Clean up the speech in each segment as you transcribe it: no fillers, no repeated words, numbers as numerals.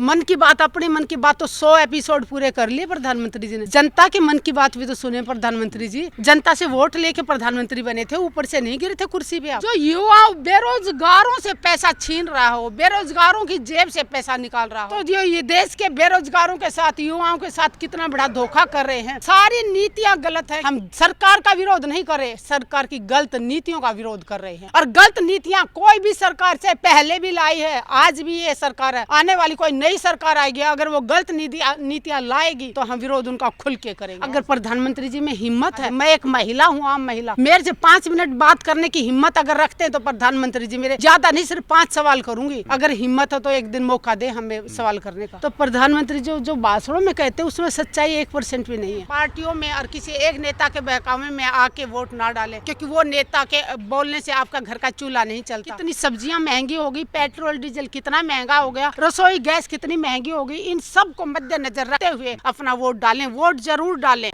मन की बात, अपने मन की बात तो 100 एपिसोड पूरे कर लिए प्रधानमंत्री जी ने। जनता के मन की बात भी तो सुने प्रधानमंत्री जी। जनता से वोट लेके प्रधानमंत्री बने थे, ऊपर से नहीं गिरे थे कुर्सी पे। जो युवा बेरोजगारों से पैसा छीन रहा हो, बेरोजगारों की जेब से पैसा निकाल रहा हो, तो ये देश के बेरोजगारों के साथ, युवाओं के साथ कितना बड़ा धोखा कर रहे हैं। सारी नीतियाँ गलत है। हम सरकार का विरोध नहीं कर रहे, सरकार की गलत नीतियों का विरोध कर रहे हैं। और गलत नीतियाँ कोई भी सरकार से पहले भी लाई है, आज भी ये सरकार है, आने वाली कोई नई सरकार आएगी, अगर वो गलत नीतियाँ लाएगी तो हम विरोध उनका खुल के करेंगे। अगर प्रधानमंत्री जी में हिम्मत है, मैं एक महिला हूँ, आम महिला, मेरे से 5 मिनट बात करने की हिम्मत अगर रखते हैं तो प्रधानमंत्री जी मेरे ज्यादा नहीं, सिर्फ 5 सवाल करूंगी। अगर हिम्मत हो तो एक दिन मौका दे हमें सवाल करने का। तो प्रधानमंत्री जो भाषणों में कहते हैं उसमें सच्चाई 1% भी नहीं है। पार्टियों में और किसी एक नेता के बहकावे में आके वोट ना डालें, क्योंकि वो नेता के बोलने से आपका घर का चूल्हा नहीं चलता। कितनी सब्जियां महंगी हो गई, पेट्रोल डीजल कितना महंगा हो गया, रसोई गैस कितनी महंगी हो गई। इन सब को मद्देनजर रखते हुए अपना वोट डालें, वोट जरूर डालें।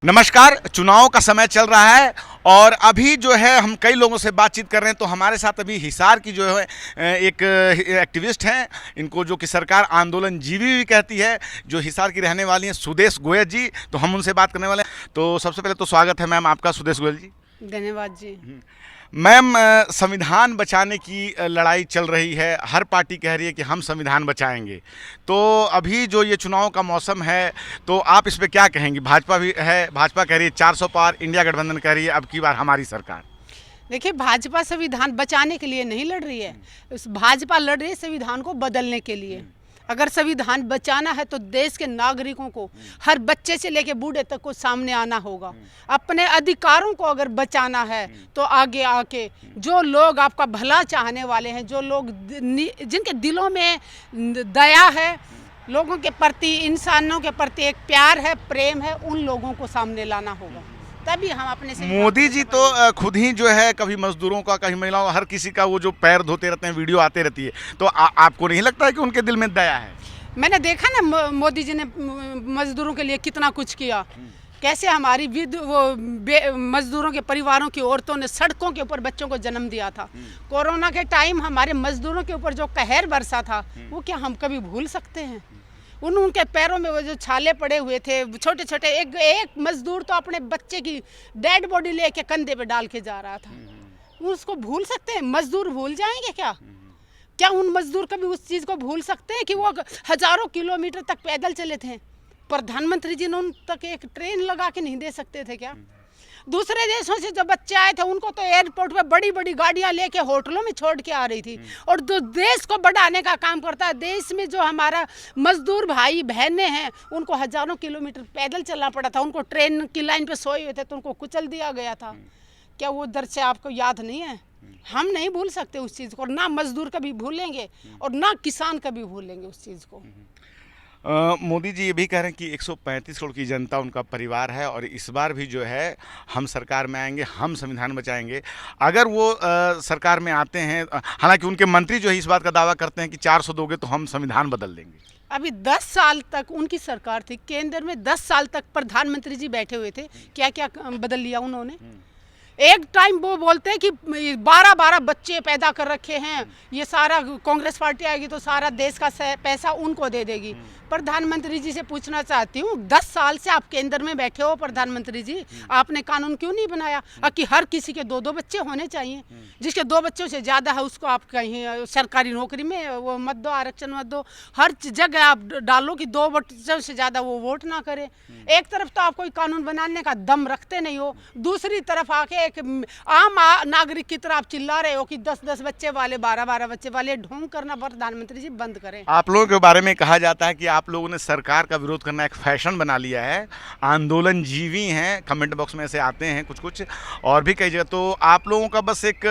नमस्कार, चुनाव का समय चल रहा है और अभी जो है हम कई लोगों से बातचीत कर रहे हैं। तो हमारे साथ अभी हिसार की जो है एक एक्टिविस्ट हैं, इनको जो कि सरकार आंदोलन जीवी भी कहती है, जो हिसार की रहने वाली हैं, सुदेश गोयल जी। तो हम उनसे बात करने वाले हैं। तो सबसे पहले तो स्वागत है मैम आपका, सुदेश गोयल जी। धन्यवाद जी। मैम, संविधान बचाने की लड़ाई चल रही है, हर पार्टी कह रही है कि हम संविधान बचाएंगे। तो अभी जो ये चुनाव का मौसम है, तो आप इस पे क्या कहेंगी? भाजपा भी है, भाजपा कह रही है 400 पार, इंडिया गठबंधन कह रही है अब की बार हमारी सरकार। देखिए, भाजपा संविधान बचाने के लिए नहीं लड़ रही है, भाजपा लड़ रही है संविधान को बदलने के लिए। अगर संविधान बचाना है तो देश के नागरिकों को, हर बच्चे से लेकर बूढ़े तक को सामने आना होगा। अपने अधिकारों को अगर बचाना है तो आगे आके जो लोग आपका भला चाहने वाले हैं, जो लोग जिनके दिलों में दया है, लोगों के प्रति, इंसानों के प्रति एक प्यार है, प्रेम है, उन लोगों को सामने लाना होगा, तभी हम अपने से। मोदी जी तो खुद ही जो है कभी मजदूरों का, कभी महिलाओं, हर किसी का वो जो पैर धोते रहते हैं, वीडियो आते रहती है। तो आपको नहीं लगता है कि उनके दिल में दया है? मैंने देखा ना मोदी जी ने मजदूरों के लिए कितना कुछ किया, कैसे हमारी मजदूरों के परिवारों की औरतों ने सड़कों के ऊपर बच्चों को जन्म दिया था। कोरोना के टाइम हमारे मजदूरों के ऊपर जो कहर बरसा था, वो क्या हम कभी भूल सकते हैं? उनके पैरों में वो जो छाले पड़े हुए थे, छोटे छोटे, एक मजदूर तो अपने बच्चे की डेड बॉडी लेके कंधे पे डाल के जा रहा था। उसको भूल सकते हैं? मजदूर भूल जाएंगे क्या? क्या उन मजदूर कभी उस चीज़ को भूल सकते हैं कि वो हजारों किलोमीटर तक पैदल चले थे? प्रधानमंत्री जी ने उन तक एक ट्रेन लगा के नहीं दे सकते थे क्या? दूसरे देशों से जो बच्चे आए थे उनको तो एयरपोर्ट पे बड़ी बड़ी गाड़ियां लेके होटलों में छोड़ के आ रही थी। और जो देश को बढ़ाने का काम करता है, देश में जो हमारा मजदूर भाई बहनें हैं, उनको हजारों किलोमीटर पैदल चलना पड़ा था। उनको ट्रेन की लाइन पे सोए हुए थे तो उनको कुचल दिया गया था। क्या वो दर्द से आपको याद नहीं है? हम नहीं भूल सकते उस चीज़ को, ना मजदूर कभी भूलेंगे और ना किसान कभी भूलेंगे उस चीज़ को। मोदी जी ये भी कह रहे हैं कि 135 करोड़ की जनता उनका परिवार है और इस बार भी जो है हम सरकार में आएंगे, हम संविधान बचाएंगे। अगर वो सरकार में आते हैं, हालांकि उनके मंत्री जो है इस बात का दावा करते हैं कि 400 दोगे तो हम संविधान बदल देंगे। अभी 10 साल तक उनकी सरकार थी, केंद्र में 10 साल तक प्रधानमंत्री जी बैठे हुए थे, क्या क्या बदल लिया उन्होंने? एक टाइम वो बोलते हैं कि 12-12 बच्चे पैदा कर रखे हैं, ये सारा कांग्रेस पार्टी आएगी तो सारा देश का पैसा उनको दे देगी। प्रधानमंत्री जी से पूछना चाहती हूँ, 10 साल से आप केंद्र में बैठे हो प्रधानमंत्री जी, आपने कानून क्यों नहीं बनाया कि हर किसी के 2-2 बच्चे होने चाहिए? जिसके 2 बच्चों से ज़्यादा है उसको आप कहीं सरकारी नौकरी में वो मत दो, आरक्षण मत दो। हर जगह आप डालो कि 2 बच्चों से ज़्यादा वो वोट ना करे। एक तरफ तो आप कोई कानून बनाने का दम रखते नहीं हो, दूसरी तरफ आके एक आम नागरिक की तरह आप चिल्ला रहे हो कि 10-10 बच्चे वाले, 12-12 बच्चे वाले। ढोंग करना प्रधानमंत्री जी बंद करें। आप लोगों के बारे में कहा जाता है कि आप लोगों ने सरकार का विरोध करना एक फैशन बना लिया है, आंदोलन जीवी हैं, कमेंट बॉक्स में से आते हैं कुछ और भी कई जगह। तो आप लोगों का बस एक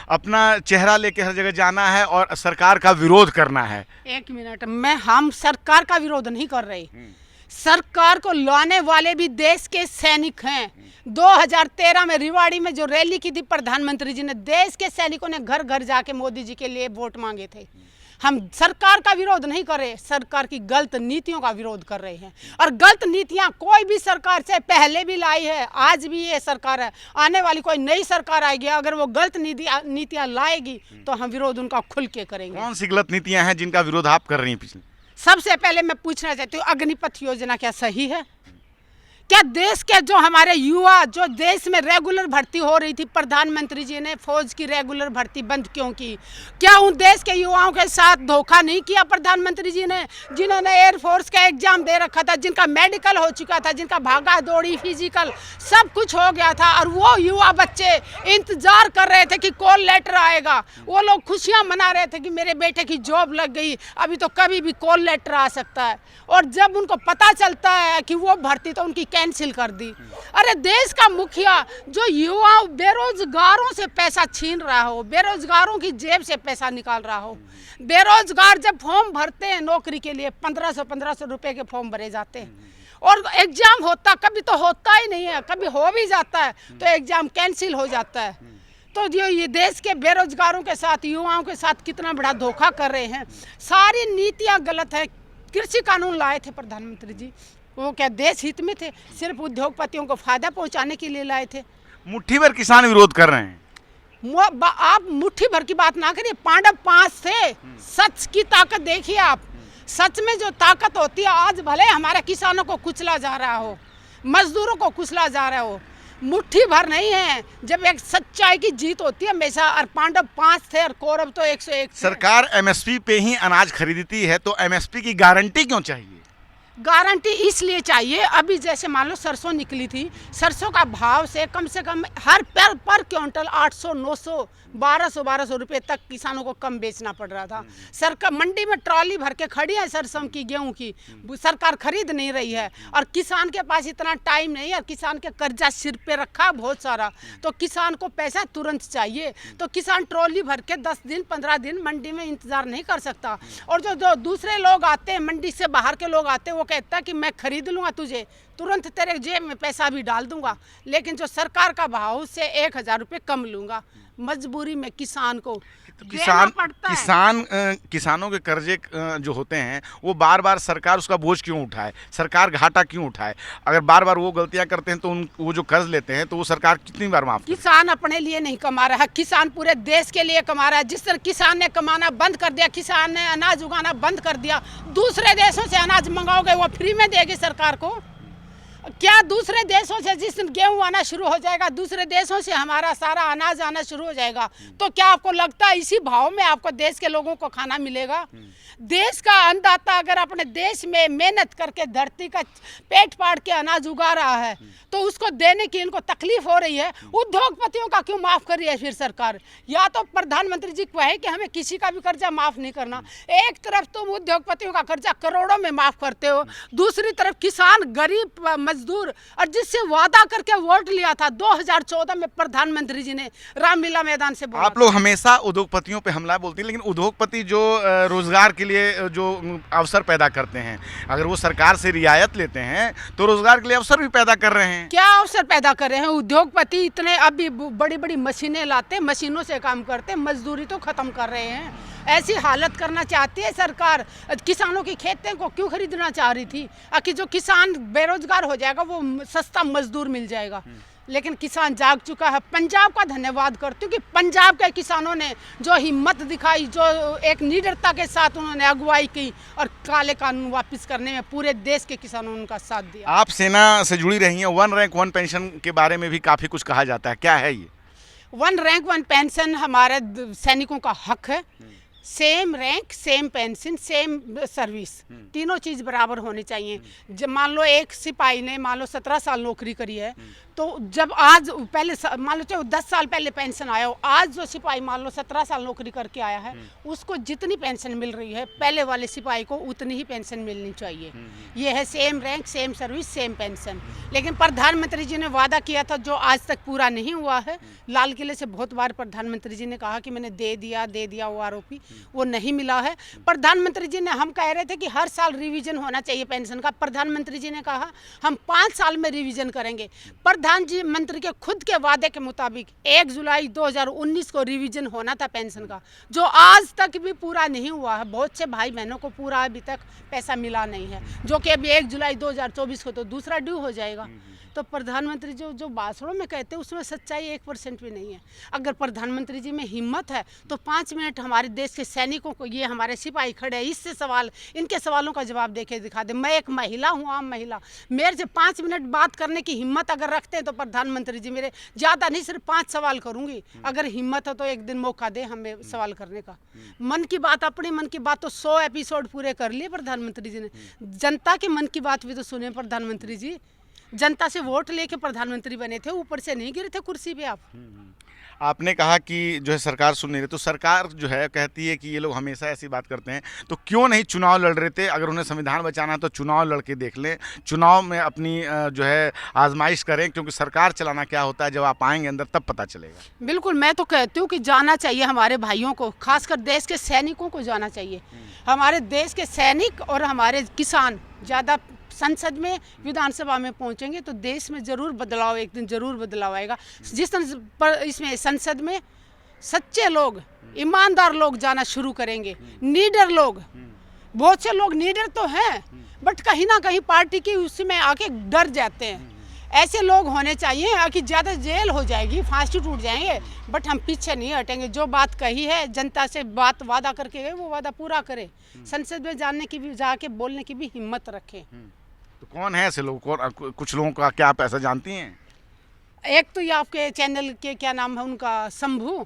अपना चेहरा लेके हर जगह जाना है और सरकार का विरोध करना है। एक मिनट, हम सरकार का विरोध नहीं कर रहे, सरकार को लाने वाले भी देश के सैनिक हैं। 2013 में रिवाड़ी में जो रैली की थी प्रधानमंत्री जी ने, देश के सैनिकों ने घर घर जाके मोदी जी के लिए वोट मांगे थे। हम सरकार का विरोध नहीं कर रहे, सरकार की गलत नीतियों का विरोध कर रहे हैं। और गलत नीतियां कोई भी सरकार से पहले भी लाई है, आज भी ये सरकार है, आने वाली कोई नई सरकार आएगी, अगर वो गलत नीतियां लाएगी तो हम विरोध उनका खुल के करेंगे। कौन सी गलत नीतियां हैं जिनका विरोध आप कर रही हैं पिछले? सबसे पहले मैं पूछना चाहती हूँ, अग्निपथ योजना क्या सही है? क्या देश के जो हमारे युवा जो देश में रेगुलर भर्ती हो रही थी, प्रधानमंत्री जी ने फौज की रेगुलर भर्ती बंद क्यों की? क्या उन देश के युवाओं के साथ धोखा नहीं किया प्रधानमंत्री जी ने, जिन्होंने एयरफोर्स का एग्जाम दे रखा था, जिनका मेडिकल हो चुका था, जिनका भागा दौड़ी फिजिकल सब कुछ हो गया था, और वो युवा बच्चे इंतजार कर रहे थे कि कॉल लेटर आएगा। वो लोग खुशियाँ मना रहे थे कि मेरे बेटे की जॉब लग गई, अभी तो कभी भी कॉल लेटर आ सकता है। और जब उनको पता चलता है कि वो भर्ती तो उनकी कैंसिल कर दी। अरे देश का मुखिया जो युवा बेरोजगारों से पैसा छीन रहा हो, बेरोजगारों की जेब से पैसा निकाल रहा हो, बेरोजगार जब फॉर्म भरते हैं नौकरी के लिए 1500 रुपए के फॉर्म भरे जाते हैं, और एग्जाम होता कभी तो होता ही नहीं है, कभी हो भी जाता है तो एग्जाम कैंसिल हो जाता है। तो ये देश के बेरोजगारों के साथ, युवाओं के साथ कितना बड़ा धोखा कर रहे हैं। सारी नीतियां गलत है। कृषि कानून लाए थे प्रधानमंत्री जी, वो क्या देश हित में थे? सिर्फ उद्योगपतियों को फायदा पहुंचाने के लिए लाए थे। मुट्ठी भर किसान विरोध कर रहे हैं। आप मुट्ठी भर की बात ना करिए, पांडव 5 थे। सच की ताकत देखिए आप, सच में जो ताकत होती है, आज भले हमारे किसानों को कुचला जा रहा हो, मजदूरों को कुचला जा रहा हो, मुट्ठी भर नहीं है। जब एक सच्चाई की जीत होती है हमेशा, और पांडव 5 थे और कौरव तो 101 थे। सरकार एमएसपी पे ही अनाज खरीदती है, तो एमएसपी की गारंटी क्यों चाहिए? गारंटी इसलिए चाहिए, अभी जैसे मान लो सरसों निकली थी, सरसों का भाव से कम हर पर क्विंटल 800, 900, 1200 रुपए तक किसानों को कम बेचना पड़ रहा था। सरकार मंडी में ट्रॉली भर के खड़ी है सरसों की, गेहूं की, सरकार खरीद नहीं रही है। और किसान के पास इतना टाइम नहीं है, किसान के कर्जा सिर पे रखा बहुत सारा, तो किसान को पैसा तुरंत चाहिए। तो किसान ट्रॉली भर के 10 दिन 15 दिन मंडी में इंतजार नहीं कर सकता। और जो दूसरे लोग आते हैं, मंडी से बाहर के लोग आते हैं, वो कहता है कि मैं खरीद लूँगा तुझे, तुरंत तेरे जेब में पैसा भी डाल दूंगा, लेकिन जो सरकार का भाव से 1000 रुपये कम लूँगा। मजबूरी में किसान को तो देना पड़ता है। किसानों के कर्जे जो होते हैं, वो बार बार सरकार उसका बोझ क्यों उठाए, सरकार घाटा क्यों उठाए? अगर बार बार वो गलतियां करते हैं तो वो जो कर्ज लेते हैं तो वो सरकार कितनी बार माफ? किसान अपने लिए नहीं कमा रहा है, किसान पूरे देश के लिए कमा रहा है। जिस तरह किसान ने कमाना बंद कर दिया, किसान ने अनाज उगाना बंद कर दिया, दूसरे देशों से अनाज मंगाओगे वो फ्री में देगी सरकार को? क्या दूसरे देशों से जिस दिन गेहूं आना शुरू हो जाएगा, दूसरे देशों से हमारा सारा अनाज आना शुरू हो जाएगा, तो क्या आपको लगता है इसी भाव में आपको देश के लोगों को खाना मिलेगा? देश का अन्नदाता अगर अपने देश में मेहनत करके धरती का पेट पाड़ के अनाज उगा रहा है, तो उसको देने की इनको तकलीफ हो रही है। उद्योगपतियों का क्यों माफ कर रही है फिर सरकार? या तो प्रधानमंत्री जी कहे कि हमें किसी का भी कर्जा माफ नहीं करना। एक तरफ तुम उद्योगपतियों का कर्जा करोड़ों में माफ करते हो, दूसरी तरफ किसान, गरीब मजदूर, और जिससे वादा करके वोट लिया था 2014 में प्रधानमंत्री जी ने रामलीला मैदान से बोला। आप लोग हमेशा उद्योगपतियों पे हमला बोलती हैं, लेकिन उद्योगपति जो रोजगार के लिए जो अवसर पैदा करते हैं, अगर वो सरकार से रियायत लेते हैं तो रोजगार के लिए अवसर भी पैदा कर रहे हैं। क्या अवसर पैदा कर रहे हैं? उद्योगपति इतने अभी बड़ी बड़ी मशीनें लाते, मशीनों से काम करते, मजदूरी तो खत्म कर रहे हैं। ऐसी हालत करना चाहती है सरकार। किसानों की खेतें को क्यों खरीदना चाह रही थी? कि जो किसान बेरोजगार हो जाएगा वो सस्ता मजदूर मिल जाएगा, लेकिन किसान जाग चुका है। पंजाब का धन्यवाद करती हूँ कि पंजाब के किसानों ने जो हिम्मत दिखाई, जो एक निडरता के साथ उन्होंने अगुवाई की और काले कानून वापस करने में पूरे देश के किसानों ने उनका साथ दिया। आप सेना से जुड़ी रही हैं, 1 रैंक 1 पेंशन के बारे में भी काफ़ी कुछ कहा जाता है, क्या है ये? 1 रैंक 1 पेंशन हमारे सैनिकों का हक है। Same rank, same pension, same service, तीनों चीज़ बराबर होनी चाहिए। जब मान लो एक सिपाही ने मान लो 17 साल नौकरी करी है, तो जब आज पहले मान लो चाहे 10 साल पहले पेंशन आया हो, आज जो सिपाही मान लो 17 साल नौकरी करके आया है, उसको जितनी पेंशन मिल रही है पहले वाले सिपाही को उतनी ही पेंशन मिलनी चाहिए। ये है same rank, same service, same pension. लेकिन प्रधानमंत्री जी ने वादा किया था जो आज तक पूरा नहीं हुआ है। लाल किले से बहुत बार प्रधानमंत्री जी ने कहा कि मैंने दे दिया वो आरोपी, वो नहीं मिला है। प्रधानमंत्री जी ने, हम कह रहे थे कि हर साल रिवीजन होना चाहिए पेंशन का, प्रधानमंत्री जी ने कहा हम 5 साल में रिवीजन करेंगे। प्रधानमंत्री के खुद के वादे के मुताबिक 1 जुलाई 2019 को रिवीजन होना था पेंशन का, जो आज तक भी पूरा नहीं हुआ है। बहुत से भाई बहनों को पूरा अभी तक पैसा मिला नहीं है, जो कि अभी 1 जुलाई 2024 को तो दूसरा ड्यू हो जाएगा। तो प्रधानमंत्री जो भाषणों में कहते हैं उसमें सच्चाई 1% भी नहीं है। अगर प्रधानमंत्री जी में हिम्मत है तो 5 मिनट हमारे देश के सैनिकों को, ये हमारे सिपाही खड़े हैं, इससे इनके सवालों का जवाब देके दिखा दे। मैं एक महिला हूँ, आम महिला, मेरे से 5 मिनट बात करने की हिम्मत अगर रखते हैं तो प्रधानमंत्री जी मेरे ज़्यादा नहीं, सिर्फ 5 सवाल करूँगी। अगर हिम्मत हो तो एक दिन मौका दे हमें सवाल करने का। मन की बात, अपनी मन की बात तो 100 एपिसोड पूरे कर लिए प्रधानमंत्री जी ने। जनता के मन की बात भी तो सुने प्रधानमंत्री जी। जनता से वोट लेके प्रधानमंत्री बने थे, ऊपर से नहीं गिरे थे कुर्सी पे आप। आपने कहा कि जो है सरकार सुन नहीं रही, तो सरकार जो है कहती है कि ये लोग हमेशा ऐसी बात करते हैं, तो क्यों नहीं चुनाव लड़ रहे थे? अगर उन्हें संविधान बचाना है तो चुनाव लड़के देख लें, चुनाव में अपनी जो है आजमाइश करें, क्योंकि सरकार चलाना क्या होता है जब आप आएंगे अंदर तब पता चलेगा। बिल्कुल, मैं तो कहती हूँ कि जाना चाहिए हमारे भाइयों को, खासकर देश के सैनिकों को जाना चाहिए। हमारे देश के सैनिक और हमारे किसान ज़्यादा संसद में, विधानसभा में पहुंचेंगे तो देश में जरूर बदलाव, एक दिन जरूर बदलाव आएगा। जिस पर इसमें संसद में सच्चे लोग, ईमानदार लोग जाना शुरू करेंगे, नीडर लोग, बहुत से लोग नीडर तो हैं बट कहीं ना कहीं पार्टी की उसमें आके डर जाते हैं। ऐसे लोग होने चाहिए कि ज़्यादा जेल हो जाएगी, फांसी टूट जाएंगे, बट हम पीछे नहीं हटेंगे। जो बात कही है, जनता से बात वादा करके गए, वो वादा पूरा करे। संसद में जाने की भी, जाके बोलने की भी हिम्मत रखे। तो कौन है ऐसे लोग? कुछ लोगों का क्या आप ऐसा जानती हैं? एक तो ये आपके चैनल के क्या नाम है उनका, शंभू,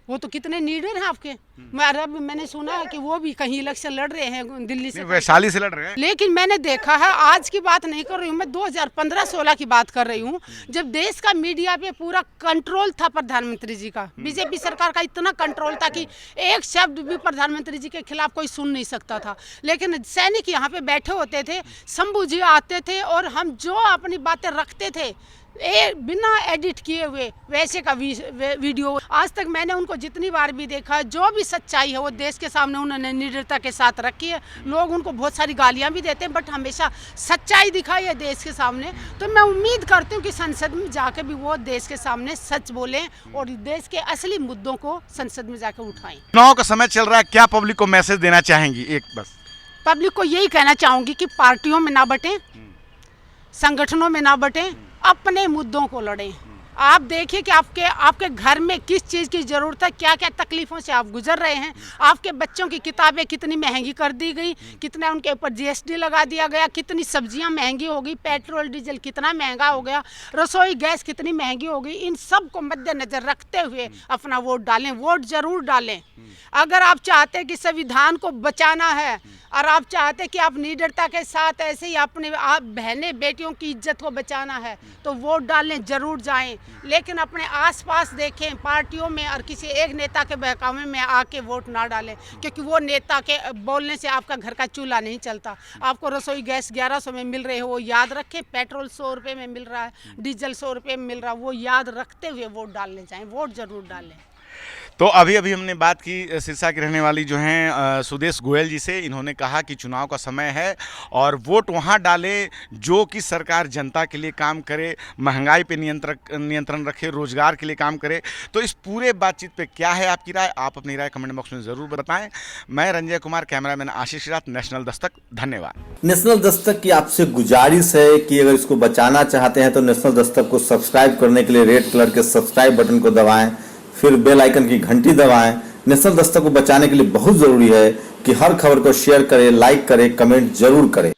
वो तो कितने नीडर हैं आपके। मैंने सुना है कि वो भी कहीं इलेक्शन लड़ रहे हैं दिल्ली से, वैशाली से लड़ रहे हैं। लेकिन मैंने देखा है, आज की बात नहीं कर रही हूँ मैं, 2015-16 की बात कर रही हूँ, जब देश का मीडिया पे पूरा कंट्रोल था प्रधानमंत्री जी का। बीजेपी सरकार का इतना कंट्रोल था कि एक शब्द भी प्रधानमंत्री जी के खिलाफ कोई सुन नहीं सकता था। लेकिन सैनिक यहाँ पे बैठे होते थे, शंभू जी आते थे और हम जो अपनी बातें रखते थे बिना एडिट किए हुए वैसे का वीडियो, आज तक मैंने उनको जितनी बार भी देखा, जो भी सच्चाई है वो देश के सामने उन्होंने निडरता के साथ रखी है। लोग उनको बहुत सारी गालियां भी देते हैं बट हमेशा सच्चाई दिखाई है देश के सामने। तो मैं उम्मीद करती हूँ कि संसद में जाकर भी वो देश के सामने सच बोलें और देश के असली मुद्दों को संसद में जाकर उठाएं। चुनाव का समय चल रहा है, क्या पब्लिक को मैसेज देना चाहेंगी? एक बस पब्लिक को यही कहना चाहूँगी कि पार्टियों में ना बटें, संगठनों में ना बटें, अपने मुद्दों को लड़ें। आप देखिए कि आपके घर में किस चीज़ की ज़रूरत है, क्या क्या तकलीफ़ों से आप गुजर रहे हैं। आपके बच्चों की किताबें कितनी महंगी कर दी गई, कितना उनके ऊपर जीएसटी लगा दिया गया, कितनी सब्जियां महंगी हो गई, पेट्रोल डीजल कितना महंगा हो गया, रसोई गैस कितनी महंगी हो गई। इन सब को मद्देनज़र रखते हुए अपना वोट डालें, वोट ज़रूर डालें। अगर आप चाहते हैं कि संविधान को बचाना है और आप चाहते हैं कि आप निडरता के साथ ऐसे ही अपने आप बहनें बेटियों की इज्जत को बचाना है तो वोट डालने ज़रूर जाएं। लेकिन अपने आसपास देखें, पार्टियों में और किसी एक नेता के बहकावे में आके वोट ना डालें, क्योंकि वो नेता के बोलने से आपका घर का चूल्हा नहीं चलता। आपको रसोई गैस 1100 में मिल रही है वो याद रखें, पेट्रोल 100 रुपये में मिल रहा है, डीजल 100 रुपये में मिल रहा है, वो याद रखते हुए वोट डालने जाएँ, वोट ज़रूर डालें। तो अभी हमने बात की सिरसा की रहने वाली जो हैं सुदेश गोयल जी से। इन्होंने कहा कि चुनाव का समय है और वोट वहां डालें जो कि सरकार जनता के लिए काम करे, महंगाई पे नियंत्रण रखे, रोजगार के लिए काम करे। तो इस पूरे बातचीत पे क्या है आपकी राय? आप अपनी राय कमेंट बॉक्स में ज़रूर बताएं। मैं रंजय कुमार, कैमरामैन आशीष रात, नेशनल दस्तक। धन्यवाद। नेशनल दस्तक की आपसे गुजारिश है कि अगर इसको बचाना चाहते हैं तो नेशनल दस्तक को सब्सक्राइब करने के लिए रेड कलर के सब्सक्राइब बटन को दबाएं, फिर बेल आइकन की घंटी दबाएं। नेशनल दस्तक को बचाने के लिए बहुत जरूरी है कि हर खबर को शेयर करें, लाइक करें, कमेंट जरूर करें।